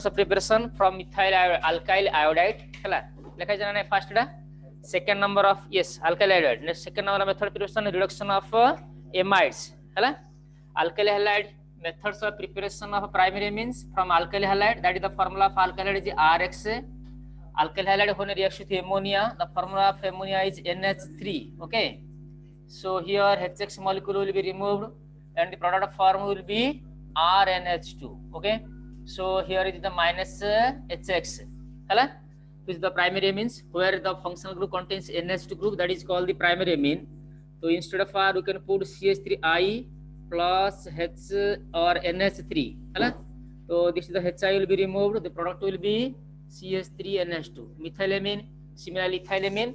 preparation from methyl alkyl iodide hela lekha jana na first da second number of yes alkyl iodide next second number method preparation reduction of amides hela alkyl halide methods of preparation of primary amines from alkyl halide, that is the formula of alkyl halide is RXA. Alkyl halide when reacts with ammonia, the formula of ammonia is NH3. Okay, so here HX molecule will be removed and the product form will be RNH2. Okay, so here is the minus HX. Hello, this is the primary amines where the functional group contains NH2 group, that is called the primary amine. So instead of R we can put CH3I plus H or NH3. Hello, so this is the HI will be removed, the product will be CH3NH2. Methylamine, similarly ethylamine,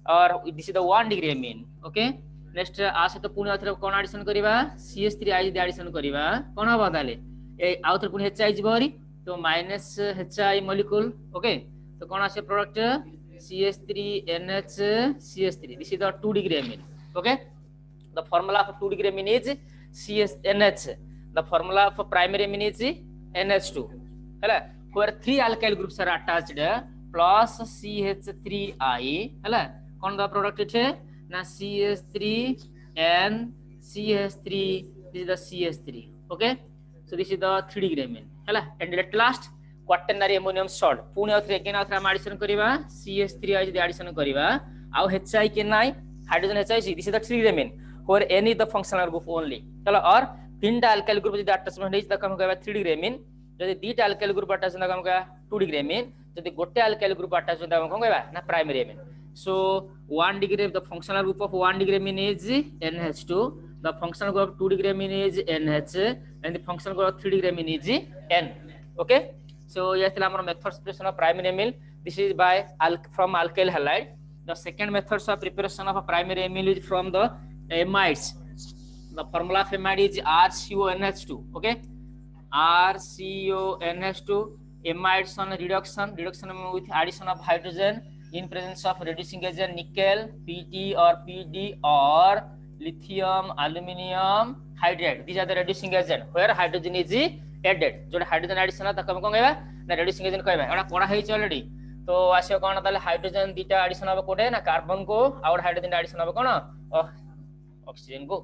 or this is the 1 degree amine. Okay, next आसे तो पुणे आथरे कोन addition करिवा CH3I दे addition करिवा कोन हबा ताले ए आउथर Pune HI जिबोरी तो minus HI molecule. Okay, तो कोन आसे product CH3NH CH3. This is the 2 degree amine. Okay, the formula of 2 degree amine is CHNH. The formula for primary amine is NH2. Hela, where 3 alkyl groups are attached plus CH3I. Hela, kon the product is na CH3 and CH3. This is the CH3. Okay, so this is the 3 degree amine. Hela, and at last quaternary ammonium salt. Pune again addition kariba CH3I the addition kariba. Au HI ke nai hydrogen HI. This is the 3 degree amine where any the functional group only. चलो और 3टा alkyl group जदि attachment है त कम कहबा 3 degree amine, जदि 2टा alkyl group attachment कम कहबा 2 degree amine, जदि गोटे alkyl group attachment कम कहबा ना primary amine. So 1 degree the functional group of 1 degree amine is NH2, the functional group of 2 degree amine is NH, and the functional group of 3 degree amine is N. Okay, so yes la amar methods preparation of primary amine. This is by from alkyl halide. The second methods of preparation of a primary amine is from the amides. The formula of amide is RCONH2. Okay, RCONH2. Amides on reduction with addition of hydrogen in presence of reducing agent nickel, PT or PD or lithium aluminium hydride. These are the reducing agent where hydrogen is added. जो hydrogen addition है तब कौन कहबा ना reducing agent कहबा. एटा कोड़ा है already. तो आसे कोन ताले हाइड्रोजन दीटा एडिशन अब कोडे ना कार्बन को और हाइड्रोजन एडिशन अब कोन ऑक्सीजन को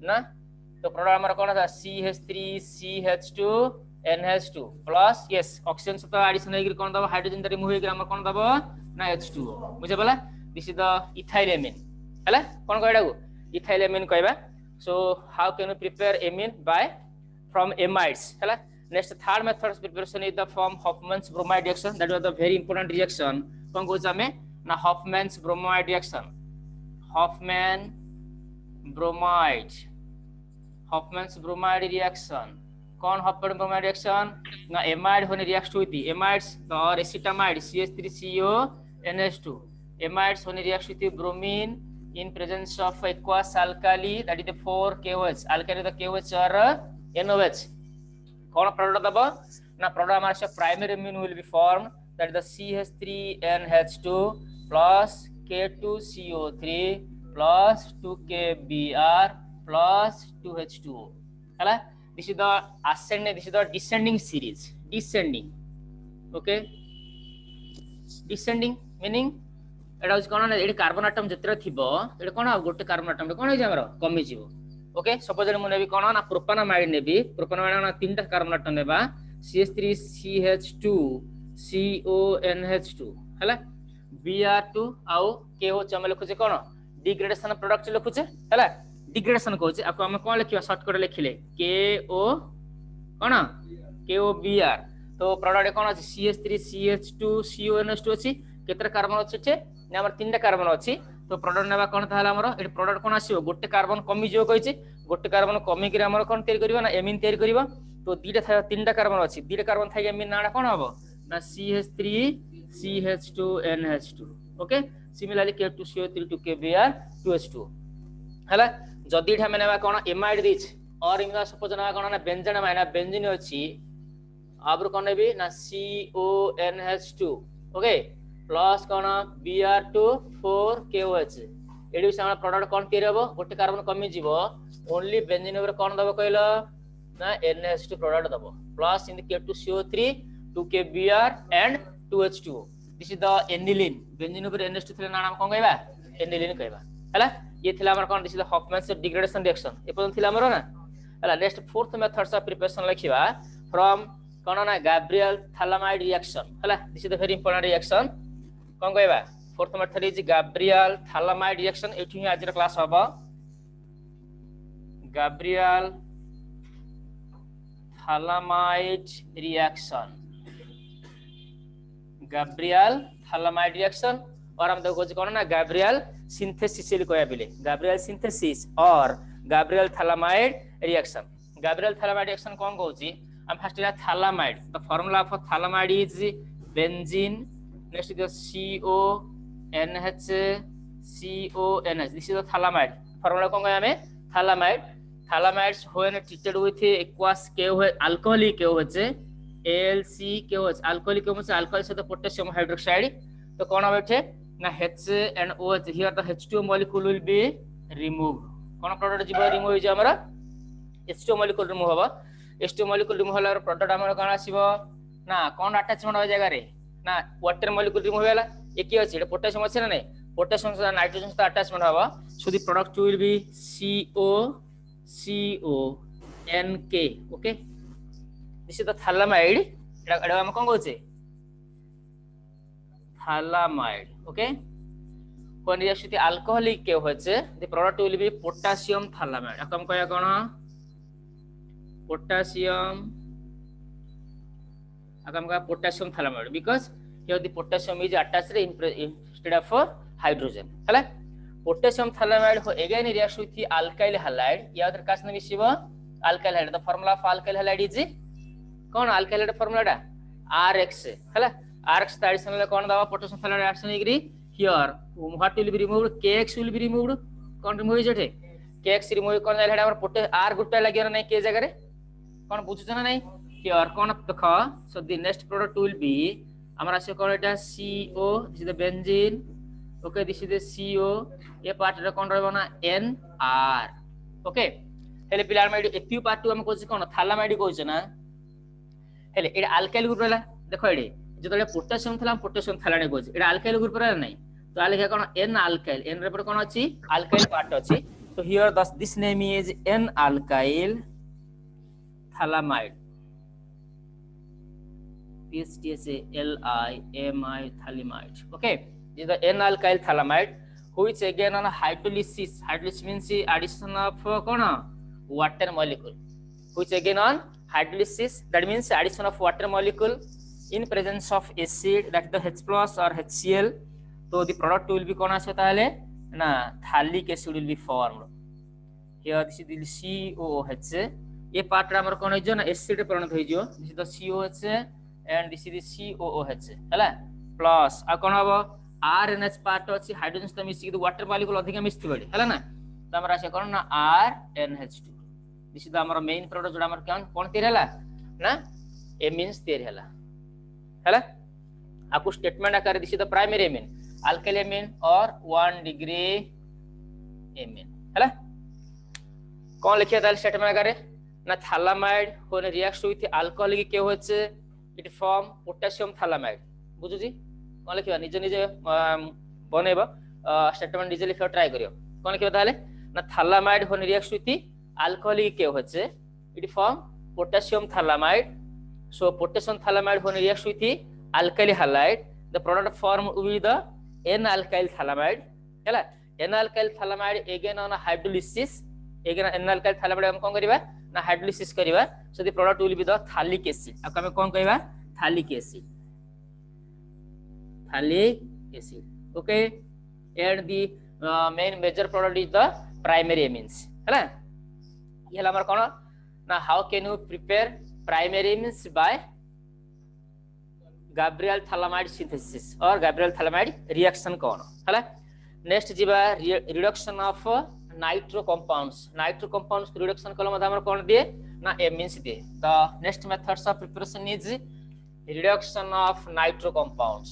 ना. तो प्रोडक्ट हमर कोन था CH3CH2 NH2 plus yes oxygen से तो एडिशन है कोन दबो हाइड्रोजन रिमूव है हमर कोन दबो ना H2O. बुझे बोला this is the ethyl amine. हला कोन कहडा को इथाइल एमिन कहबा. So how can we prepare amine by from amides. हला next third method of preparation is the from Hoffman's bromide reaction. That was the very important reaction. कौन को जामे ना Hoffman's bromide reaction. Hoffman's bromide reaction. कौन Hoffman bromide reaction ना amide when reacts with the amides or acetamide CH3CO NH2. Amides when reacts with the bromine in presence of aqueous alkali, that is the 4 KOH. Alkali the KOH or NOH. कौन product दबो ना product हमारे से primary amine will be formed, that is the CH3NH2 plus K2CO3 plus 2KBr plus 2H2O. हला this is the ascending, this is the descending series. Okay, descending meaning एटा कोन ना AD carbon atom जत्र थिबो एटा कोन गोटे carbon atom कोन होय हमरो कमी जीवो. Okay, suppose मु नेबी कोन ना प्रोपानामाइड नेबी. प्रोपानामाइड ना 3टा कार्बन एटम नेबा CH3CH2CONH2 हला Br2 आउ KOH हम लिखुचे कोन डिग्रेडेशन प्रोडक्ट लिखुचे हला. डिग्रेडेशन कहउचे आपको हम कोन लिखिबा शॉर्टकट लिखिले KO कोन KOBr. तो प्रोडक्ट कोन अछि CH3CH2CONH2 अछि. केतरा कार्बन अछि छे ने हमर 3टा कार्बन अछि. तो प्रोडक्ट नेबा कोन थाला हमर ए प्रोडक्ट कोन आसीबो गोटे कार्बन कमी जो कहिछि. गोटे कार्बन कमी कि हमर कोन तयार करबा ना एमिन तयार करबा. तो 3टा कार्बन अछि. 2टा कार्बन थाइ एमिन नाडा कोन हबो ना CH3CH2NH2. Okay, similarly K2CO3 2KBr 2H2O हला. जदी ठा नेबा कोन एमाइड दिछ और इनका सपोज ना कोन ना बेंजीन माइना बेंजीन अछि आबर कोन नेबी ना CONH2. ओके, प्लस कोन Br2 4KOH. एडी से हमरा प्रोडक्ट कोन तयार हबो गोटे कार्बन कमी जीवो ओनली बेंजीन ऊपर कोन दबो कहलो ना NH2 प्रोडक्ट दबो प्लस इन K2CO3 2kBr and 2H2O. This is the aniline. Benzene ऊपर NH2 थिले नाम कोन कहबा aniline कहबा हला ये थिला हमर कोन this is the Hofmann's degradation reaction ए पदन थिला हमर ना हला next fourth methods of preparation लिखिबा फ्रॉम कोन ना गैब्रियल थालामाइड रिएक्शन हला this is the very important reaction कोन कहबा fourth method is Gabriel phthalimide reaction एठी आज क्लास होबा Gabriel phthalimide reaction Gabriel phthalimide reaction और हम देखो कौन ना गैब्रियल सिंथेसिस कहया बिले गैब्रियल सिंथेसिस और Gabriel phthalimide reaction Gabriel phthalimide reaction कौन कहउची हम first is phthalimide the formula for phthalimide is benzene next is CONH CONH this is the phthalimide formula कौन कहया हमें phthalimide phthalimides when treated with aqueous KOH alcoholic KOH AlCKOH alcoholic KOH alcohol से तो potassium hydroxide तो कौन अब एठे ना HNOH here the H2O molecule will be removed कौन प्रोडक्ट जीव रिमूव हो जे हमरा H2O molecule रिमूव होबा H2O molecule रिमूव होला प्रोडक्ट हमरा कोन आसीबो ना कोन अटैचमेंट हो जगह रे ना वाटर molecule रिमूव होला एकी अछि पोटेशियम अछि ना नै पोटेशियम से नाइट्रोजन से अटैचमेंट होबा so the product will be CONK okay this is the phthalimide एडा हम कोन कहउछे phthalimide okay when reacts with alcoholic KOH the product will be potassium thalamide akam kaya kono potassium akam kaya potassium thalamide because here the potassium is attached instead of hydrogen hala potassium thalamide again reacts with the alkyl halide याद रखास न मिसिबो alkyl halide the formula of alkyl halide is cone alkyl halide formula टा RX hala RX additional कोन दावा potassium thalide reaction agree here what will be removed KX will be removed cone remove हो जेठे KX remove कोन जाय हेडा हमर पोटे R group टा लागि नै के जगह रे कोन बुझु छ ना नै here कोन देखो so the next product will be हमरा से कोन एटा CO this is the benzene okay this is the CO ये पार्ट रे कोन रहबो ना NR okay हेले पिलामाइड एथियो पार्ट 2 हम कोछि कोन थालामाइड कोछि ना हेले एटा अल्काइल ग्रुप रहला देखो एडी जतले पोटेशियम थला पोटेशियम थालाने कोछि एटा अल्काइल ग्रुप रहला नै तो आले कोन N अल्काइल N रे पर कोन अछि अल्काइल पार्ट अछि तो here this name is N alkyl thalamide PSTSALIMI thalamide okay this is the N alkyl thalamide which again on hydrolysis hydrolysis means addition of kona water molecule which again on hydrolysis that means addition of water molecule in presence of acid that is the H plus or HCl so the product will be kona se tale na thalic acid will be formed here this is the COOH ये part हमर कोन हो ना acid परिणत हो जो this is the COH and this is the COOH हला plus आ कोन हबो RNH part अछि हाइड्रोजन से मिसी कि वाटर मॉलिक्यूल अधिक मिसथि बडी हला ना त हमरा से कोन ना RNH2 दिस इज हमर मेन प्रोडक्ट जोडा हमर कोन तीर हला ना एमीन्स तीर हला आपको स्टेटमेंट आकार this is the primary amine alkyl amine और 1 डिग्री एमीन हला कोन लिखिया ताल स्टेटमेंट आकार ना थालामाइड when reacts with alcoholic KOH it form potassium thalamide बुझु जी कोन लिखिबा निजे निजे बनेबा स्टेटमेंट निजे लिखिबा ट्राई करियो कोन लिखिबा ताले ना थालामाइड when reacts with alcoholic KOH it form potassium thalamide so potassium thalamide when reacts with alkyl halide the product form will be the N alkyl thalamide हैला N alkyl thalamide again on hydrolysis again N alkyl thalamide हम कोन करिबा ना hydrolysis करिबा so the product will be the phthalic acid अब हम कोन कहबा phthalic acid okay and the main major product is the primary amines हैला ये हमर कोन ना how can you prepare primary amines by Gabriel phthalimide synthesis और गैब्रियल थालामाइड रिएक्शन कोन हैला नेक्स्ट जीवा reduction of nitro compounds reduction कलम हमर कोन दिए ना एमीन्स दिए the next methods of preparation is reduction of nitro compounds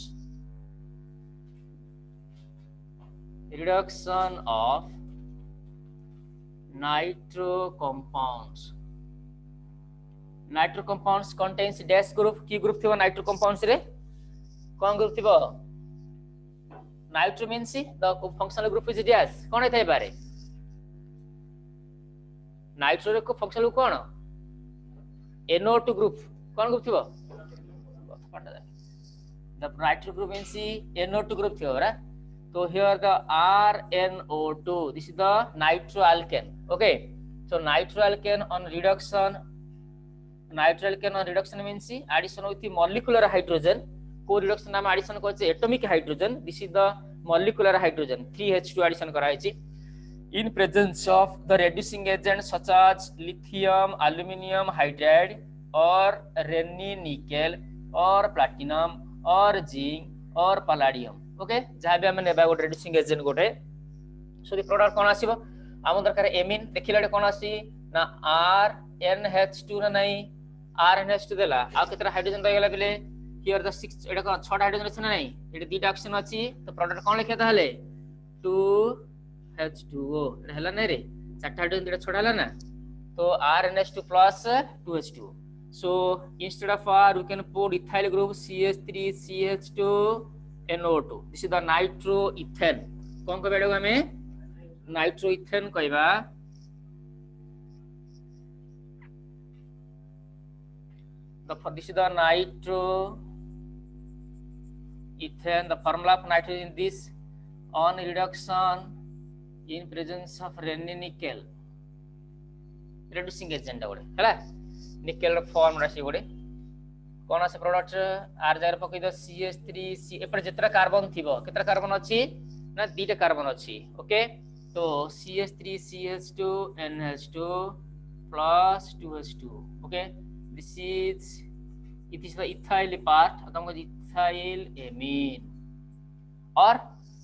nitro compounds contains dash group की ग्रुप थिबो नाइट्रो कंपाउंड्स रे कोन ग्रुप थिबो nitro means the functional group is dash कोन हे थाई पारे नाइट्रो रे को फंक्शनल ग्रुप कोन NO2 ग्रुप कोन ग्रुप थिबो the nitrogen group means NO2 group theora. So here the RNO2, this is the nitroalkane. Okay, so nitroalkane on reduction means addition with the molecular hydrogen. Co reduction नाम addition को atomic hydrogen. This is the molecular hydrogen 3H2 addition करा है in presence of the reducing agents such as lithium, aluminium hydride or Renni nickel or platinum और zinc और Palladium okay जहां भी हम नेबा गोटे रिड्यूसिंग एजेंट गोटे सो द प्रोडक्ट कोन आसीबो हम दरकार एमिन देखिलाडे कोन आसी ना RNH2 ना नहीं RNH2 देला आ केतरा हाइड्रोजन रह गेला बेले here the 6 Etah cone 6 hydrogen अछि ना नहीं एटा दीटा ऑक्सीजन अछि तो प्रोडक्ट कोन लिखा ताले 2H2O एटा हला नै रे 4 हाइड्रोजन दीटा छोडाला ना तो RNH2 plus 2H2 so instead of R we can put ethyl group CH3CH2 NO2 this is the nitroethane कोन को बेडो हमें नाइट्रोइथेन कहबा this is the nitroethane the formula of nitrogen this on reduction in presence of Renni nickel reducing agent गोटे हला nickel form राशि गोटे कोन आसे product are जार पकई द CH3 एपर जेतरा कार्बन थिबो केतरा कार्बन अछि ना दीटा कार्बन अछि ओके तो CH3CH2 NH2 plus 2H2 okay this is it is the ethyl part atam ko ethyl amine or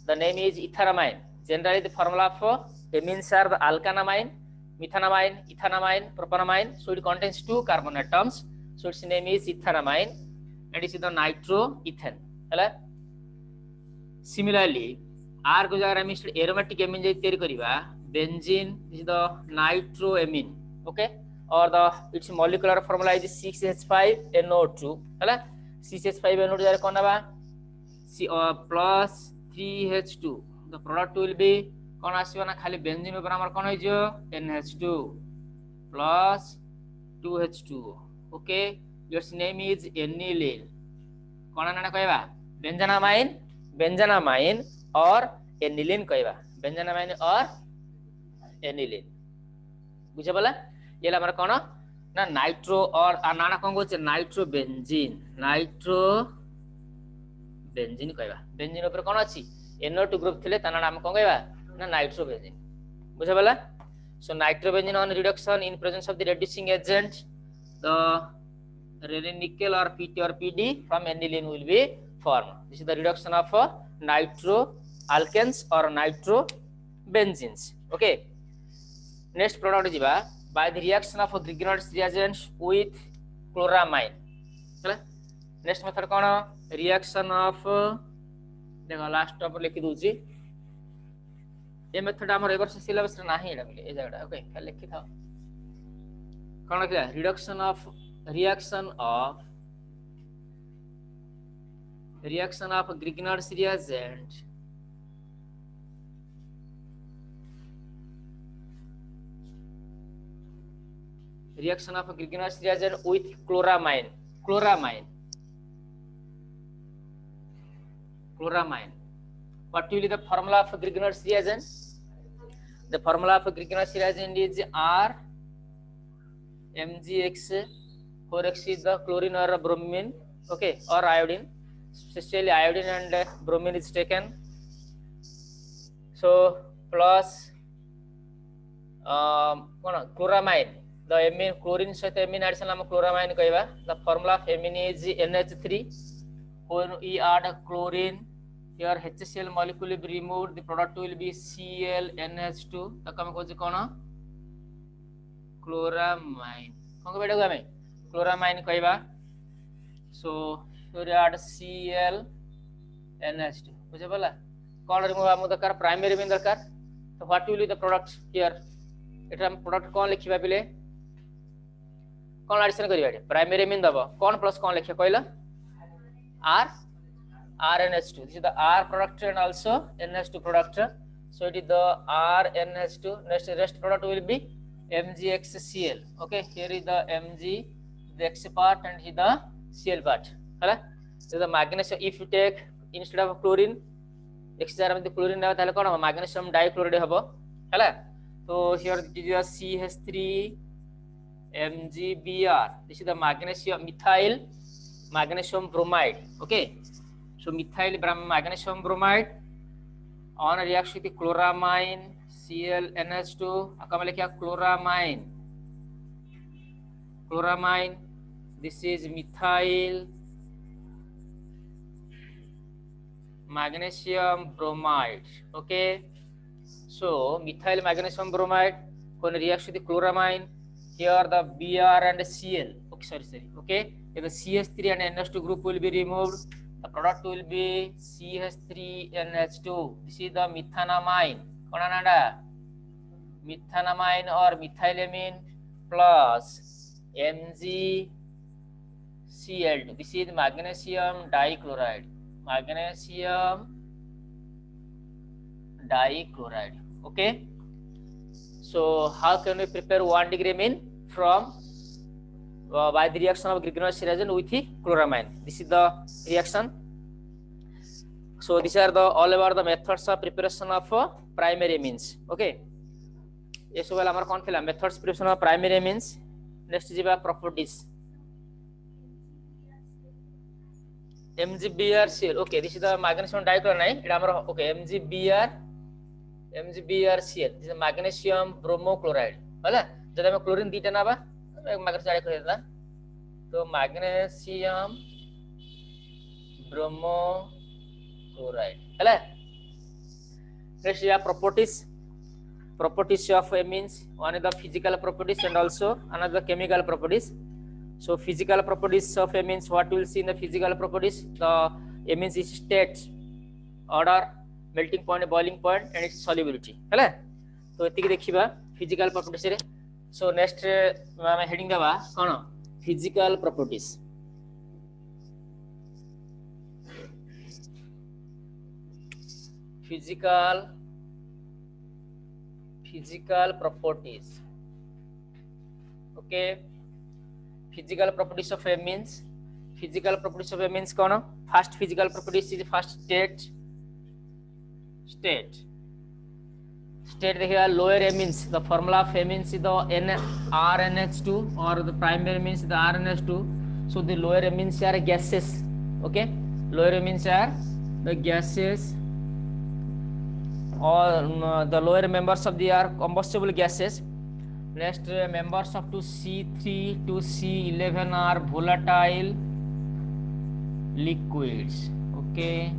the name is ethanamine generally the formula of amines are the alkanamine methanamine, ethanamine, propanamine. So it contains 2 carbon atoms. So its name is ethanamine, and this is the nitroethane. Hello. Similarly, R को जगह हम aromatic amine जे तैयार करिबा benzene this is the nitroamine. Okay, or the its molecular formula is 6H5NO2. Hello. 6H5NO2 जगह कोन बा plus 3H2. The product will be कोन आसीबा ना खाली benzene ऊपर हमर कोन होय जो NH2 plus 2H2 okay your name is aniline कोन ना कहबा बेंजानामाइन और aniline कहबा बेंजानामाइन और aniline बुझे बोला येला हमर कोन ना नाइट्रो और नाना कोन को नाइट्रो बेंजीन कहबा बेंजीन ऊपर कोन अछि NO2 ग्रुप थिले ता नाम कोन कहबा ना nitrobenzene बुझे बोला so nitrobenzene on reduction in presence of the reducing agent the Renni nickel or PT or PD from aniline will be formed this is the reduction of nitroalkanes or nitrobenzenes okay next product jiba by the reaction of Grignard's reagents with chloramine चला next method cone reaction of देखो last top लिखि दूची ये method हमर एबर से syllabus रे नाही एडा ए जाडा okay खाली लिखि था कोन लिखला reaction of Grignard's reagent with chloramine what will be the formula of Grignard's reagent the formula of Grignard's reagent is R MgX 4x is the chlorine or bromine okay or iodine especially iodine and bromine is taken so plus chloramine the amine chlorine sହିତ amine addition हम chloramine कहबा the formula of amine is NH3 when we add chlorine here HCl molecule will be removed the product will be ClNH2 तक हम कोन chloramine कोन बेडा को हमें chloramine कहबा so here add ClNH2 बुझे बोला कोन remove हम दरकार प्राइमरी में दरकार तो what will be the product here एटा हम प्रोडक्ट कोन लिखिबा बिले कौन एडिशन करिया प्राइमरी मीन दबो कौन प्लस कौन लिखिया कहला r RnH2. This is the R product and also NH2 product. So it is the RnH2. Next rest product will be MgXCl. Okay, here is the Mg, the X part, and here the Cl part. Hala? So the magnesium. If you take instead of chlorine, X jar में chlorine ना ताले कौन magnesium dichloride हबो. hala? So here it is the CH3 MgBr. This is the magnesium methyl magnesium bromide. Okay. So methyl magnesium bromide on reaction with chloramine ClNH2. How come लिखा chloramine. This is methyl magnesium bromide. Okay. So methyl magnesium bromide on reaction with chloramine. Here the Br and Cl. Okay, sorry. Okay. The CH3 and NH2 group will be removed. The product will be CH3NH2. This is the methanamine. Methanamine or methylamine plus MgCl2. This is magnesium dichloride. Okay. So how can we prepare 1 degree amine from by the reaction of Grignard reagent with the chloramine? This is the reaction. So these are the all about the methods of preparation of primary amines. Okay. Yes, well, our confirm methods preparation of primary amines. Next is about properties. MgBrCl. Okay, this is the magnesium dichloride. Okay, MgBrCl. This is magnesium bromochloride. Hala? जब हमें chlorine दीटा ना बा magnesium dichloride था तो magnesium bromochloride है next is properties of amines. One is the physical properties and also another chemical properties. So physical properties of amines, what we will see in the physical properties, the amines is state, order, melting point, boiling point, and its solubility है तो एतिक देखिबा physical properties रे. So next मैं heading देबा कोन physical properties. Physical properties. Okay, physical properties of amines. Physical properties of amines kono? First physical properties is first state देखिए lower amines. The formula of amines is the RnH2 or the primary amines is the RnH2. So the lower amines are gases. Okay, lower amines are the gases, or the lower members of the are combustible gases. Next members of 2C3 to C11 are volatile liquids. Okay,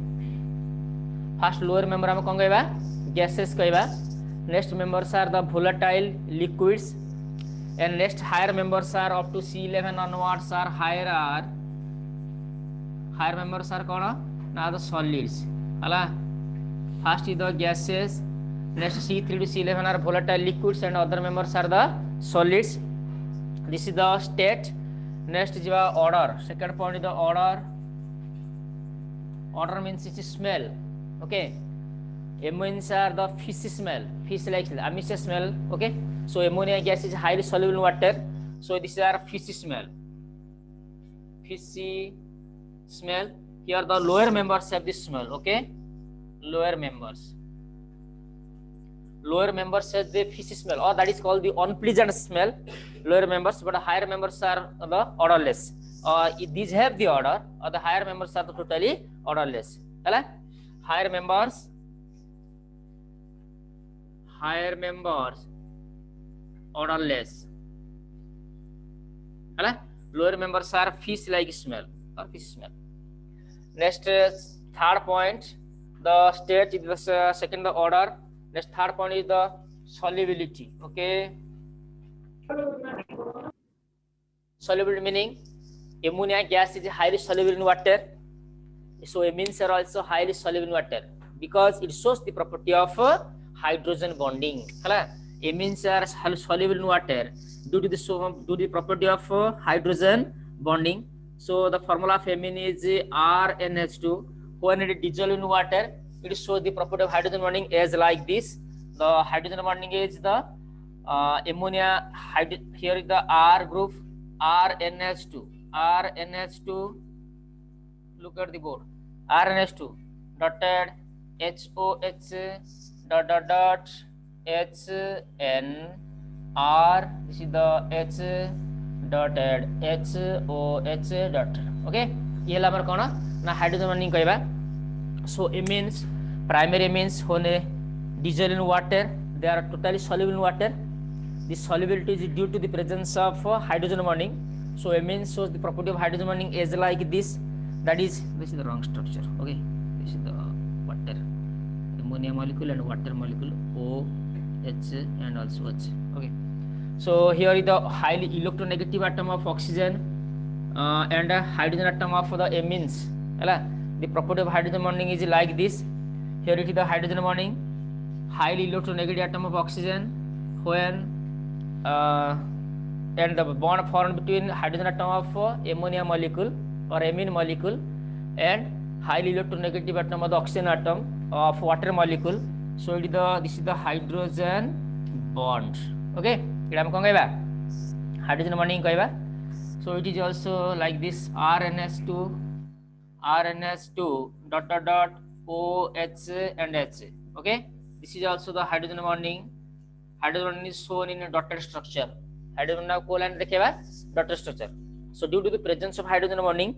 first lower member हम कौन कहबा gases कहबा. Next members are the volatile liquids, and next higher members are up to C11 onwards are higher members are कौन now the solids. हाला first is the gases, next C3 to C11 are volatile liquids, and other members are the solids. This is the state. Next is the order. Second point is the order. Order means it's smell. Okay, amines are the fish smell, fish like ammonia smell. Okay, so ammonia gas is highly soluble in water, so these are fishy smell. Here the lower members have this smell. Okay, lower members has the fishy smell, or that is called the unpleasant smell. Lower members, but higher members are the odorless. These have the odor, or the higher members are the totally odorless. Higher members odorless. Lower members are fish like smell or fish smell. Next third point, the state is the second the order. Next third point is the solubility. Okay, solubility meaning ammonia gas is highly soluble in water, so amines are also highly soluble in water because it shows the property of hydrogen bonding. Amines are soluble in water due to the property of hydrogen bonding. So the formula of amine is RnH2. When it is dissolved in water, it shows the property of hydrogen bonding as like this. The hydrogen bonding is the ammonia. Here is the R group, RnH2. RnH2. Look at the board. RnH2 dotted HOH dot HNR. This is the H dotted HOH dot. Okay, ये हमारा कौन ना hydrogen bonding कहबा. So amines, primary amines when dissolved in water, they are totally soluble in water. The solubility is due to the presence of hydrogen bonding. So amines shows the property of hydrogen bonding as like this. That is, this is the wrong structure. Okay, this is the water, ammonia molecule and water molecule, OH and also H. Okay, so here is the highly electronegative atom of oxygen and a hydrogen atom of the amines. The property of hydrogen bonding is like this. Here it is the hydrogen bonding, highly electronegative atom of oxygen when and the bond formed between hydrogen atom of ammonia molecule or amine molecule and highly electronegative atom of the oxygen atom of water molecule. So it is this is the hydrogen bond. Okay, it am कहबा hydrogen bonding कहबा. So it is also like this, RnH2 dot OH and H. Okay, this is also the hydrogen bonding. Hydrogen bonding is shown in a dotted structure. Hydrogen bond colon देखेबा dotted structure. So due to the presence of hydrogen bonding,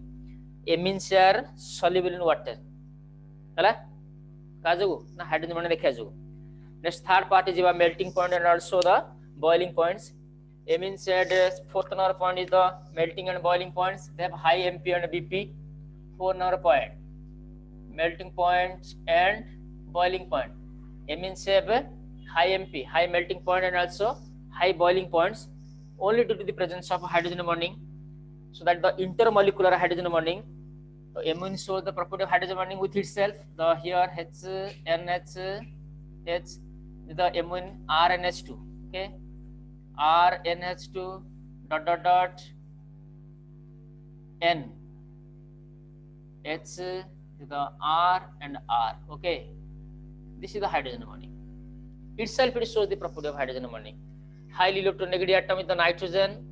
amines are soluble in water. हला काजो ना hydrogen bonding देखा जो. Next third part is about melting point and also the boiling points. Amines said fourth number point is the melting and boiling points. They have high MP and BP. 4 number point, melting point and boiling point. Amines have high MP, high melting point and also high boiling points only due to the presence of hydrogen bonding. So that the intermolecular hydrogen bonding. So amine shows the property of hydrogen bonding with itself. The here HNH H the amine RnH2. Okay, RnH2 dot N H the R and R. Okay, this is the hydrogen bonding. Itself it shows the property of hydrogen bonding. Highly electronegative atom is the nitrogen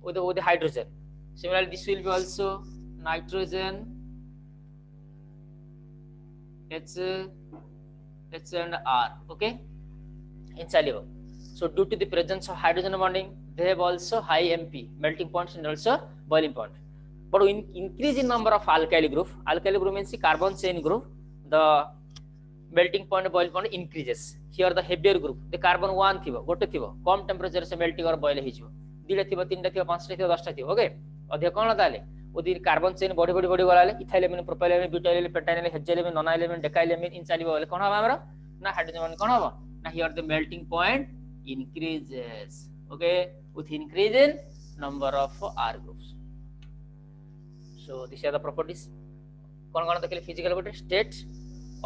with the hydrogen. Similarly, this will be also nitrogen H and R. Okay, insoluble. So due to the presence of hydrogen bonding, they have also high MP, melting points and also boiling point. But in increase in number of alkyl group means the carbon chain group, the melting point boiling point increases. Here the heavier group, the carbon 1 thibo, gote thibo, come temperature से melting or boil ହେଇଯିବ. 2टा thibo, 3टा thibo, 5टा thibo, 10टा thibo. Okay, ଅଧିକ କ'ଣ ତାହେଲେ ওদের carbon chain বড়ি গলালে ethyl এমিন propyl এমিন ব্ୟୁଟାଇল এমিন পেন্টাইল এমিন হেক্সাইল এমিন ননাইল এমিন ডেকাইল এমিন ইনচালিব বলে কোন হবে আমরা না হাইড্রোজেন বন্ড কোন হবে না here the melting point increases. Okay, with increase in number of R groups. So these are the properties. कौन देखिए physical property, state,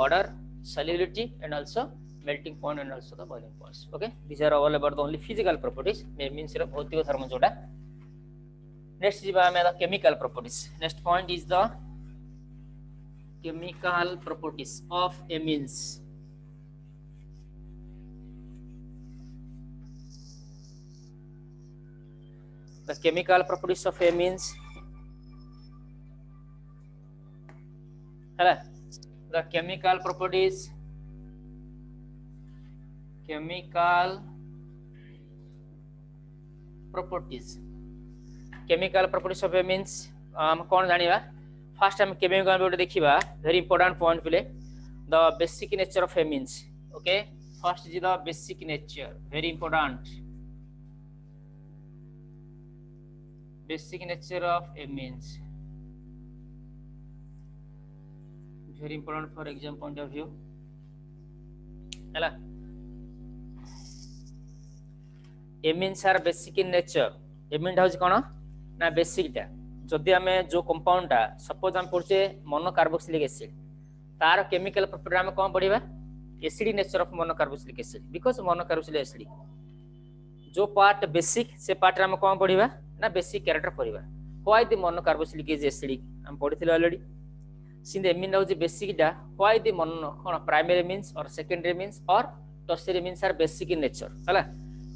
order, solubility and also melting point and also the boiling points. Okay, these are all about the only physical properties. means भौतिक धर्म जोटा. Next is the chemical properties. Next point is the chemical properties of amines. The chemical properties of amines. Hello. The chemical properties. Chemical properties of amines. कौन जानिबा? First हम chemical property देखिबा. Very important point पहले. The basic nature of amines. Okay. First is the basic nature. Very important. Basic nature of amines. Very important for exam point of view. Hello. Amines are basic in nature. Amine house कौन ना basic टा जदि आमे जो compound टा suppose हम पढ़चे mono carboxylic acid तार केमिकल प्रॉपर्टी आमे कोन पढ़िबा acid nature of mono carboxylic acid because mono carboxylic acid जो पार्ट बेसिक से पार्ट हम कौन पढ़िबा ना बेसिक कैरेक्टर पढ़िबा why the mono carboxylic is acidic हम पढ़िथिले ऑलरेडी सिंध एमिन होची बेसिक डा व्हाई द मोनो कोन प्राइमरी मींस और सेकेंडरी मींस और tertiary means are basic in nature हला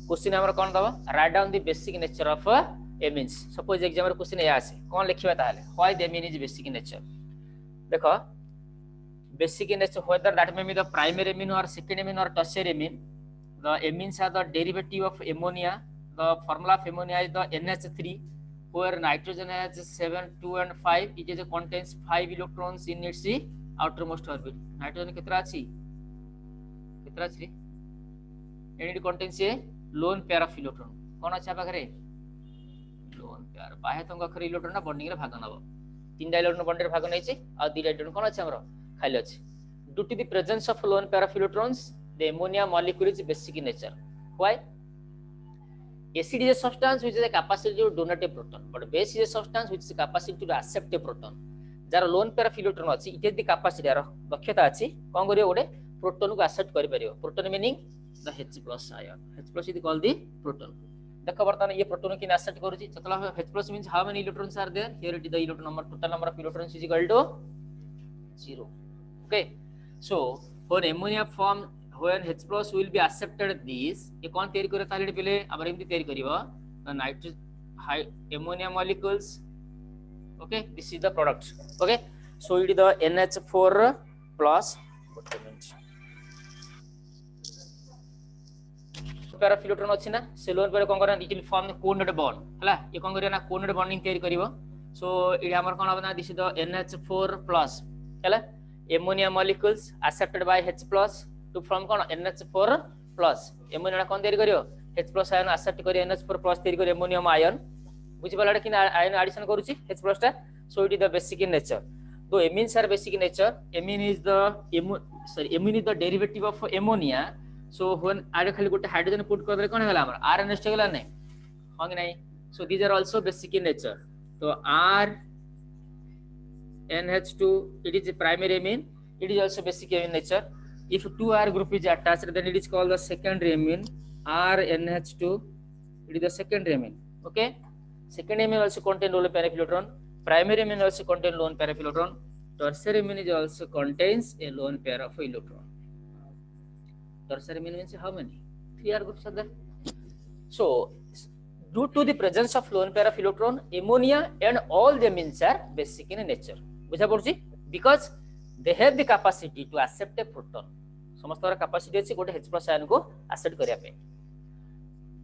क्वेश्चन हमर कोन दबा write down the basic nature of amines suppose exam रे क्वेश्चन या आसे कोन लिखिबा ताले why the amine is basic in nature देखो basic in nature whether that may be the primary amine or secondary amine or tertiary amine the amines are the derivative of ammonia the formula of ammonia is the NH3 where nitrogen has 7 2 and 5 it is contains 5 electrons in its outermost orbit nitrogen कितना अछि and it contains a lone pair of electron कोन अच्छा पाखरे lone pair बाहे तंग अखर electron ना bonding रे भाग नबो तीन इलेक्ट्रॉन बॉन्ड रे भाग नै छी आ दि इलेक्ट्रॉन कोन अच्छा हमरो खाली अछि due to the presence of lone pair of electrons the ammonia molecule is basic in nature why acid is a substance which is a capacity to donate a proton but base is a substance which is a capacity to accept a proton jar lone pair of electron अछि it is the capacity jar दक्षता अछि कोन करियो ओडे proton को accept करि परियो proton meaning the H+ ion H+ is called the proton देखो बर्तमान ये प्रोटॉन की एक्सेप्ट करूची चतला H+ means how many electrons are there here it is the electron number total number of electrons is equal to 0 okay so when ammonia form when H+ will be accepted this ये कौन तैयारी करे ताले पहले अब एमती तैयारी करिवो the nitrogen ammonia molecules okay this is the product okay so it is the NH4 plus pair of electron अछि ना से लोन पर कोन करन it will form coordinate bond हला ये कोन करियो ना कोऑर्डिनेट बॉन्डिंग तैयारी करिवो सो इट हमर कोन बना दिस द NH4 plus हला ammonia molecules accepted by H+ to form cone NH4 plus ammonia कोन तैयारी करियो H+ ion accept करियो NH4 plus तैयारी करियो ammonium ion बुझि पलाडे कि ion addition करूची H+ टा so it is the basic in nature though amines are basic in nature amine is the derivative of ammonia so when आडे खाली गोटे hydrogen put कर दे कोन होला हमर R नेक्स्ट होला नै हो कि नै so these are also basic in nature तो R NH2 it is a primary amine it is also basic in nature if two R group is attached then it is called the secondary amine R NH2 it is the secondary amine okay secondary amine also contain lone pair of electron primary amine also contain lone pair of electron tertiary amine is also contains a lone pair of electron tertiary amine means how many 3 R groups are there so due to the presence of lone pair of electron ammonia and all the amines are basic in nature बुझा पड़छि because they have the capacity to accept a proton समस्त capacity अछि गोटे H+ ion को accept करिया पे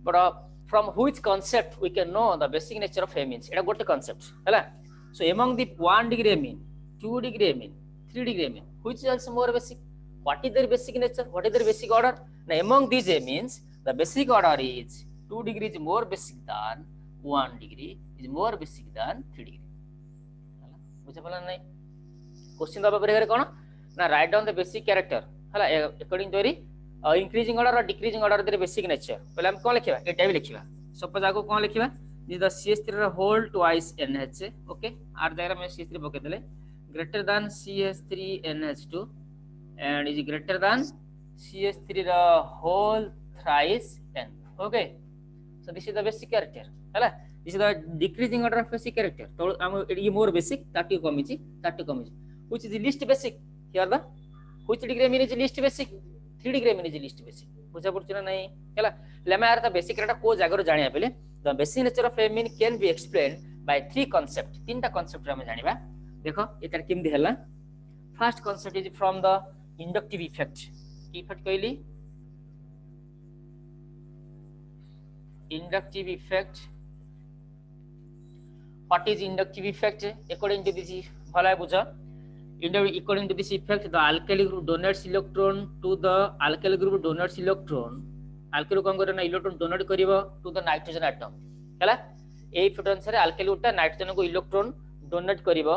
but from which concept we can know the basic nature of amines एटा गोटे concept हैला so among the 1 degree amine 2 degree amine 3 degree amine which is also more basic what is their basic nature what is their basic order now among these amines the basic order is 2 degree is more basic than 1 degree is more basic than 3 degree बुझे पला नै question दबा पर कोन ना right down the basic character हला according to increasing order और decreasing order दे basic nature पहले हम कोन लिखिबा एटा भी लिखिबा सपोज आको कोन लिखिबा दिस द CH3 रे होल ट्वाइस NH ओके आर जगह में CH3 पके देले greater than CH3 NH2 and is greater than CH3 रे whole thrice N okay so this is the basic character हला this is the decreasing order of basic character so it more basic that comici which is the least basic here the which degree amine is least basic 3 degree amine is least basic बुझा पड़छ ना नहीं हला लेमे are the basic character को जागर जानिया पले the basic nature of amine can be explained by three concept तीनटा concept हम जानिबा देखो एकर केमदी हला first concept is from the inductive effect की इफेक्ट कहली inductive effect what is inductive effect according to this bhala buja according to this effect the alkyl group donates electron to the alkyl group donates electron alkyl कोन करे ना electron donate करिवो to the nitrogen atom हला ए फिटन से alkyl उटा nitrogen को electron donate करिवो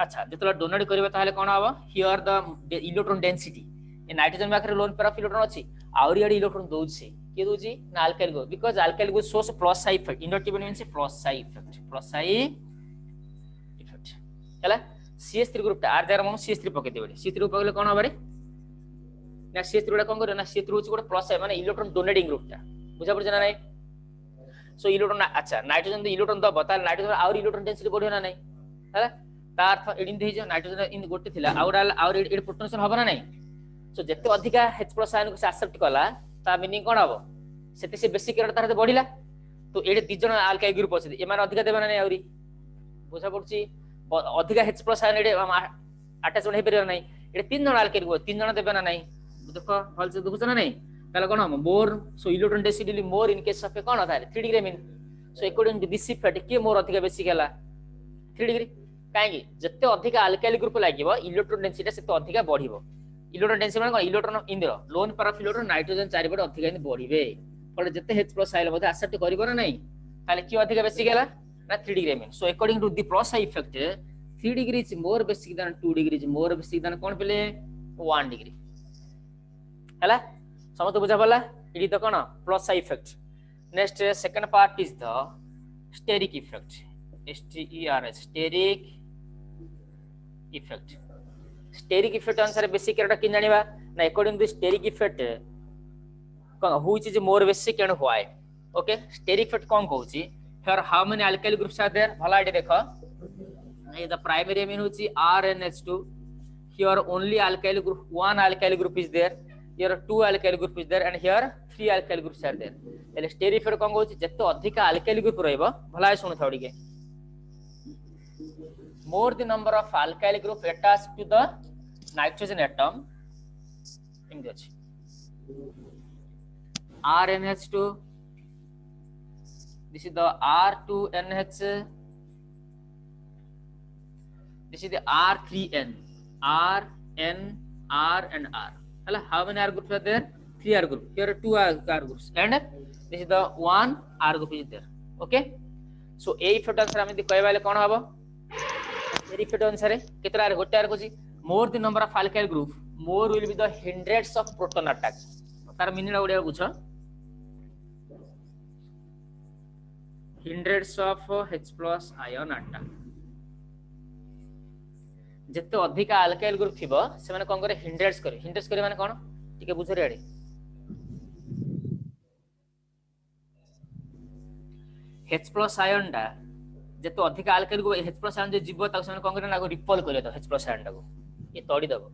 अच्छा जतला डोनेट करिवो ताले कोन आबो हियर द इलेक्ट्रॉन डेंसिटी ए नाइट्रोजन माखरे लोन पेयर ऑफ इलेक्ट्रॉन अछि आउरी आडी इलेक्ट्रॉन दोछि के दोछि ना alkyl go because alkyl go shows plus psi effect inductive means plus psi effect हला CH3 ग्रुप ता आर जरा हम CH3 पके देबे CH3 पकेले कोन होबरे ना CH3 कोन करे ना CH3 होछि गोटे प्लस माने इलेक्ट्रॉन डोनेटिंग ग्रुप ता बुझा पड़छ ना नहीं सो इलेक्ट्रॉन अच्छा नाइट्रोजन इलेक्ट्रॉन दबो तार नाइट्रोजन और इलेक्ट्रॉन डेंसिटी बढ़ियो ना नहीं हैला ता अर्थ एडिन दे जो नाइट्रोजन इन गोटे थिला और एड प्रोटोनेशन हबो ना नहीं सो जते अधिका H+ आयन को से एक्सेप्ट कला ता मीनिंग कोन हबो सेते से बेसिक रेट तार बढ़िला तो एडे दी जण अल्काइल ग्रुप अछि ए माने अधिका देबा ना नहीं आउरी बुझा पड़छि अधिका H+ आयन एडे अटैचमेंट हे परियो नहीं एडे तीन जण अल्काइल ग्रुप तीन जण देबा ना नहीं देखो भल से देखुछ ना नहीं ताले कोन हम more so electron density more in case of कोन थाले 3 degree mean so according to this effect के मोर अधिका बेसिक हला 3 डिग्री काहेकि जते अधिका अल्काइल ग्रुप लागिवो इलेक्ट्रॉन डेंसिटी सेते अधिका बढ़िबो इलेक्ट्रॉन डेंसिटी माने electron in the loan power of electron nitrogen चारि बड अधिका इन बढ़िबे फले जते H+ आइल मध्ये एक्सेप्ट करिवो ना नहीं ताले की अधिका बेसिक हला ना 3 degree mean so according to the plus effect 3 degree is more basic than 2 degree is more basic than कोन पेले 1 डिग्री हला समझ बुझा पला इडी तो कोन plus effect next second part is the steric effect STERS steric effect steric effect अनुसार बेसिक केटा किन जानिबा ना अकॉर्डिंग टू स्टेरिक इफेक्ट कोन which is more basic and why okay steric effect cone कहूची here how many alkyl groups are there भला एडी देखो ए द प्राइमरी अमीन होची RNH2 here only alkyl group one alkyl group is there here 2 alkyl group is there and here 3 alkyl groups are there ele steric effect कोन कहूची जत्ते अधिका alkyl group रहइबो भला सुन थाउ decay more the number of alkyl group attached to the nitrogen atom in this RNH2 this is the R2NH this is the R3N R N R and R how many R groups are there 3 R group here 2 R groups and this is the 1 R group is there okay so a effect answer हम कहै वाले कोन हबो a effect अनुसार केतरा रे गोटे आर कोची more the number of alkyl group more will be the hundreds of proton attack तार मीनिंग ओडिया बुझ hundreds of H+ ion attack जते अधिका अल्काइल ग्रुप थिबो से माने कोन करे हिंड्रेड्स करे माने कोन टिके बुझ रे आडे H+ आयन डा जते अधिका अल्काइल ग्रुप H+ आयन जे जीव ता से माने कोन करे ना रिपल करे तो H+ आयन डा को ये तोड़ी दबो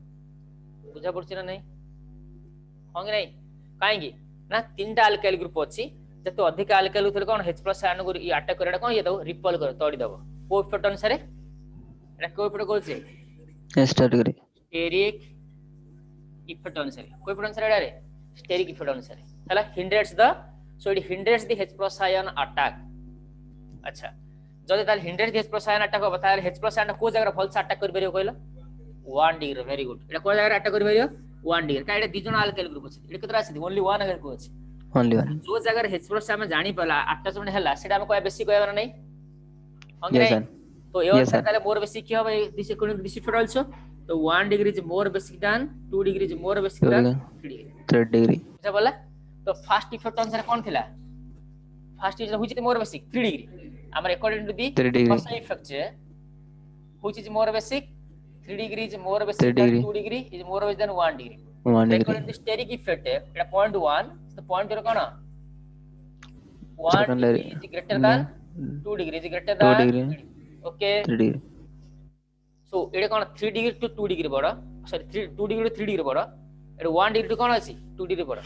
बुझा पड़छ ना नहीं होंगे नहीं काहेकी ना तीनटा अल्काइल ग्रुप अछि जते अधिका अल्काइल थले कोन H+ आयन को ई अटैक करे कोन ये दो रिपल करे तोड़ी दबो को इफेक्ट अनुसार एटा को इफेक्ट कोचे स्टेरिक इफेक्ट अनुसार कोई इफेक्ट अनुसार एडा रे स्टेरिक इफेक्ट अनुसार हला hinders the so it hinders the H+ ion attack अच्छा जदि ताल hinders the H+ ion attack होबा ताल H+ आयन को जगह फॉल्स अटैक कर परियो कहलो 1 डिग्री वेरी गुड एटा को जगह अटैक कर परियो 1 डिग्री का एटा दी जण अल्काइल ग्रुप अछि एटा केतरा अछि ओनली 1 अगर को अछि ओनली 1 जो जगह H+ आयन जानि पला अटैचमेंट हला सेटा हम कोइ बेसी कहबा नै होंगे तो ये अनुसार ताले मोर बेसिक की होबे this according to this effect also तो 1 degree is more basic than 2 degree is more basic than 3 degree बुझा बोला तो फर्स्ट इफेक्ट अनुसार कोन थिला first is which is more basic 3 degree हमर according to the first effect which is more basic 3 degree is more basic than 2 degree is more basic than 1 degree according to steric effect Etah point 1 तो point रे कोन 1 degree is greater than 2 degree is greater than okay 3 degree so एडे कोन 3 degree to 2 degree बड़ा sorry 2 degree to 3 degree बड़ा एडे 1 degree to कोन अछि 2 degree बड़ा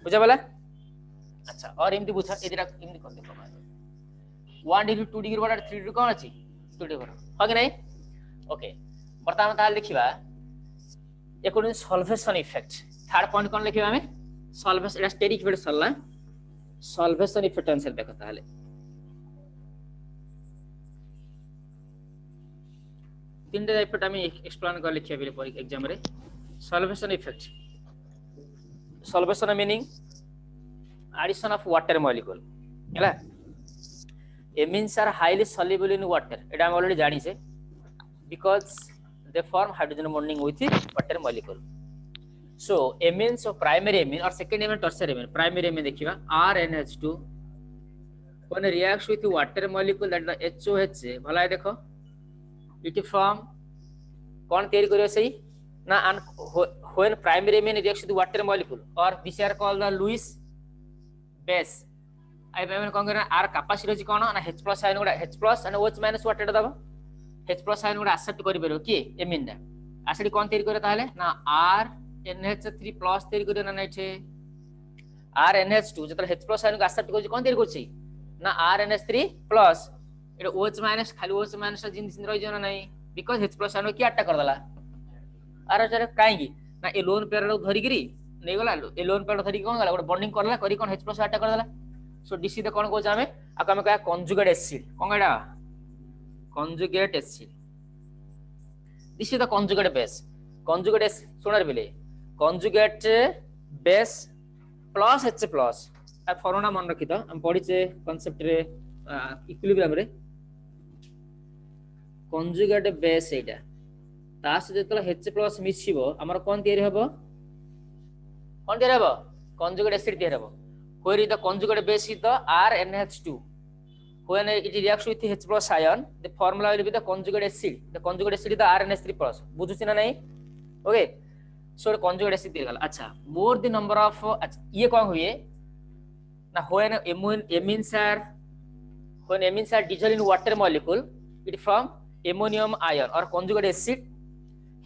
बुझा वाला अच्छा और एमती बुझा एदिरा एमती कर देखो 1 डिग्री 2 डिग्री बड़ा 3 डिग्री कोन अछि 2 डिग्री बड़ा हो कि नहीं ओके वर्तमान ताल देखिबा according solvation effect third point कोन लिखिबा हमें सॉल्वेशन एडा स्टेरिक इफेक्ट सल्ला सॉल्वेशन इफेक्ट आंसर देखो ताले तीनटा इफेक्ट हम एक्सप्लेन कर लिखिया बिले परीक्षा एग्जाम रे solvation effect solvation meaning addition of water molecule हैला amines are highly soluble in water एटा हम ऑलरेडी जानि से because they form hydrogen bonding with water molecule so amines of primary amine और second amine tertiary amine primary amine देखिबा RNH2 when reacts with water molecule that the HOH भला देखो it form कौन तैयारी करियो सही ना when primary amine reacts with water molecule or these are called the Lewis base आई मैंने कोन करना आर कैपेसिटी अछि कोन ना H+ आयन गुडा H+ एंड OH- वाट एटा दबो H+ आयन गुडा एक्सेप्ट करि परबो की एमिन दा आसेडी कोन तयारी करे ताले ना RNH3+ तयारी करे ना नाइछे RNH2 जतले H+ आयन को एक्सेप्ट करछि कोन तयारी करछि ना RNH3+ एटा OH- खाली OH- जिन जिन रहि जना नै बिकॉज़ H+ आयन की अटैक कर दला आर चरे काई की ना ए लोन पेयर लो धरि गिरी नै गला ए लोन पेयर धरि कोन गला बॉन्डिंग करला करी कोन H+ अटैक कर दला सो डीसी दे कोन को जामे आक हम कहा conjugate acid cone Etah conjugate acid this is the conjugate base conjugate सुनर बिले कंजुगेट बेस प्लस H+ आ फॉर्मूला मन रखि त हम पढि छे कांसेप्ट रे इक्विलिब्रियम रे कंजुगेट बेस एटा तास जेतला H+ मिसिबो हमर कोन तयारी हबो कोन तयारी हबो कंजुगेट एसिड तयारी हबो where is the conjugate base is the RNH2 when it reacts with H+ ion the formula will be the conjugate acid the conjugate acid is the RNH3+ बुझुछि ना नहीं okay so conjugate acid तयारी गला अच्छा more the number of अच्छा ये कोन हुए ना when amines are dissolved in water molecule it from ammonium ion or conjugate acid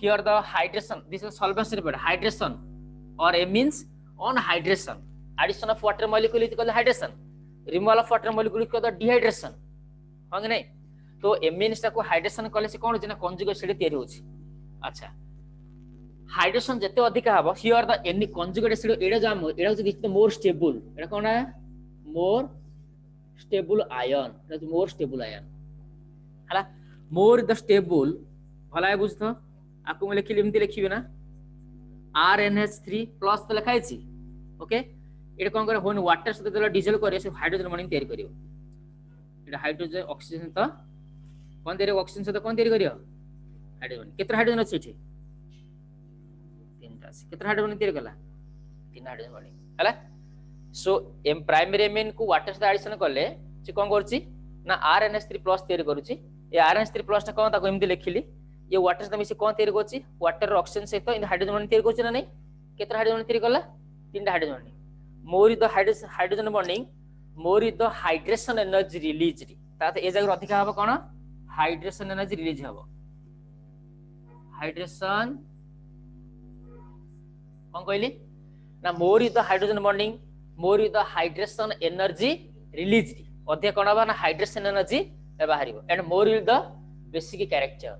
here the hydration this is solvent period hydration or amines on hydration addition of water molecule is called hydration removal of water molecule is called dehydration हां कि नहीं तो amines को hydration कले से कोन जे conjugate acid तयारी होछि अच्छा हाइड्रेशन जते अधिक हबो here the any conjugate acid एडा जाम एडा जे दिस मोर स्टेबल एडा कोन है more stable ion that more stable ion हला मोर द स्टेबल भला बुझतो आकु म लिखिली एमती लिखिबे ना RNH3+ तो लिखाइ छी ओके एटा कोन करे व्हेन वाटर से देला डिजल करे से हाइड्रोजन बॉन्डिंग तयारी करियो एटा हाइड्रोजन ऑक्सीजन तो कोन तयारी ऑक्सीजन से तो कोन तयारी करियो हाइड्रोजन केतना हाइड्रोजन अछि एठी तीनटा अछि केतना हाइड्रोजन तयारी कला तीन हाइड्रोजन बॉन्डिंग हला सो एम प्राइमरी एमिन को वाटर से एडिशन करले से कोन करछि ना RNH3+ तयारी करूछि ए RNH3+ ता कोन ताको एमती लिखिली ये वाटर से मिसे कोन तयारी करछि वाटर ऑक्सीजन से तो इन हाइड्रोजन बॉन्डिंग तयारी करछि ना नहीं केतना हाइड्रोजन तयारी कला तीनटा hydrogen bonding more is the hydrogen bonding more is the hydration energy released तात ए जगह अधिक हबो कोन हाइड्रेशन एनर्जी रिलीज हबो हाइड्रेशन कोन कहली ना more is the hydrogen bonding more is the hydration energy released अधिक कोन हबो ना हाइड्रेशन एनर्जी बाहरिबो and more is the basic character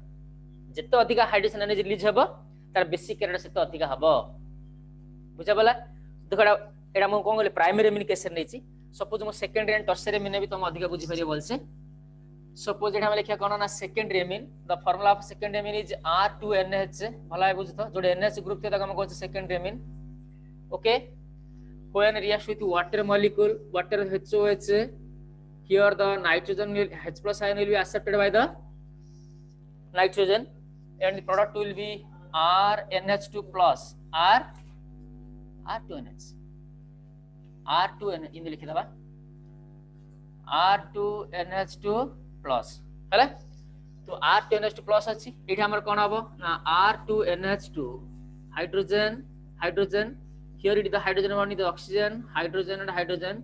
जते अधिक हाइड्रेशन एनर्जी रिलीज हबो तार बेसिक कैरेक्टर से तो अधिक हबो बुझा बला देखडा एडा म कोन गले प्राइमरी एमिन केस नै छी सपोज म सेकेंडरी एंड टर्शियरी एमिन भी तुम अधिक बुझी परियो बोलसे सपोज एडा हम लिखिया कोन ना secondary amine the formula of secondary amine is R2NH भला बुझतो जोडे NH ग्रुप थे तक हम कहछ secondary amine okay when reacts with water molecule water HOH here the nitrogen will H+ ion will be accepted by the nitrogen and the product will be RNH2+ R2NH R2N in लिखि दबा R2NH2+ हैला तो R2NH2+ अछि एठी हमर कोन हबो ना R2NH2 hydrogen hydrogen here it is the hydrogen bonding the oxygen hydrogen and hydrogen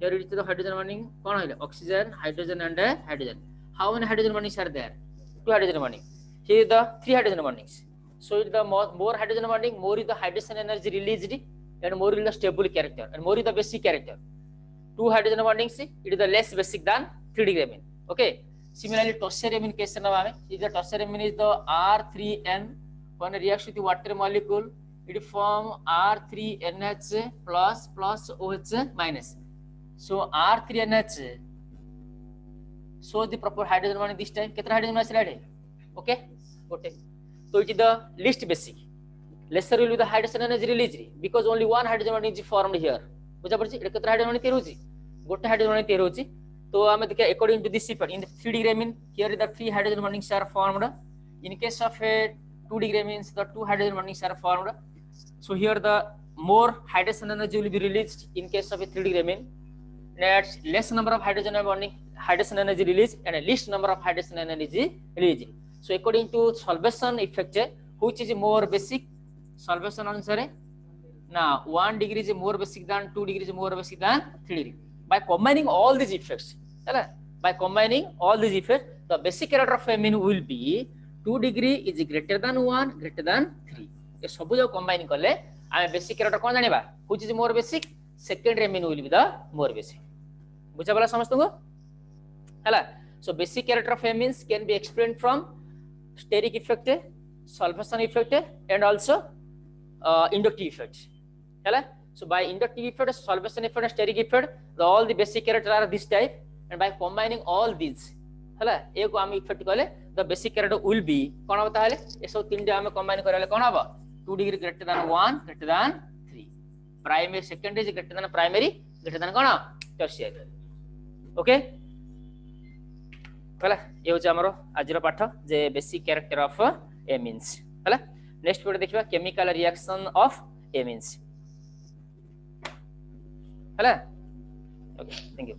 here it is the hydrogen bonding कोन होइले oxygen hydrogen and hydrogen how many hydrogen bondings are there two hydrogen bonding here the three hydrogen bondings so it is the more hydrogen bonding more is the hydrogen energy released and more is the stable character and more is the basic character two hydrogen bondings it is the less basic than 3 degree amine okay similarly tertiary amine case na ame is the tertiary amine is the R3N when it reacts with the water molecule it form R3NH plus OH minus so R3NH so the proper hydrogen bonding this time ketra hydrogen bonding slide okay okay so it is the least basic lesser will be the hydrogen energy released because only one hydrogen bond is formed here बुझा पड़छि एटा केतना hydrogen bond तयार होछि गोटे hydrogen bond तयार होछि तो हमें देखिए according to this effect in the 3 degree amine here the 3 hydrogen bondings are formed in case of a 2 degree amines the 2 hydrogen bondings are formed so here the more hydrogen energy will be released in case of a 3 degree amine that's less number of hydrogen energy released and a least number of hydrogen energy released so according to solvation effect which is more basic solvation answer ना 1 degree is more basic than 2 degree is more basic than 3 degree. By combining all these effects, है by combining all these effects, the basic character of a mean will be 2 degree is greater than 1 greater than 3. ये सब जो combine कले आमे basic character कौन जानिबा which is more basic, secondary mean will be the more basic. बुझा बोला समझ तुमको हैला. So basic character of a means can be explained from steric effect, solvency effect and also inductive effect. Hello? So by inductive effect, solvency effect, and steric effect, all the basic characters are this type, and by combining all these, hello, एक आम effect कले the basic character will be कौन होता है? ये सब तीन जो आम combine कराले कौन होगा? 2 degree greater than 1 greater than 3. Primary, secondary is greater than primary, greater than कौन? Tertiary. Okay? ହେଲା ये होचे हमरो आजिरो पाठ जे बेसिक कैरेक्टर ऑफ एमिन्स होला. नेक्स्ट वीडियो देखिबा केमिकल रिएक्शन ऑफ एमिन्स होला. Okay thank you.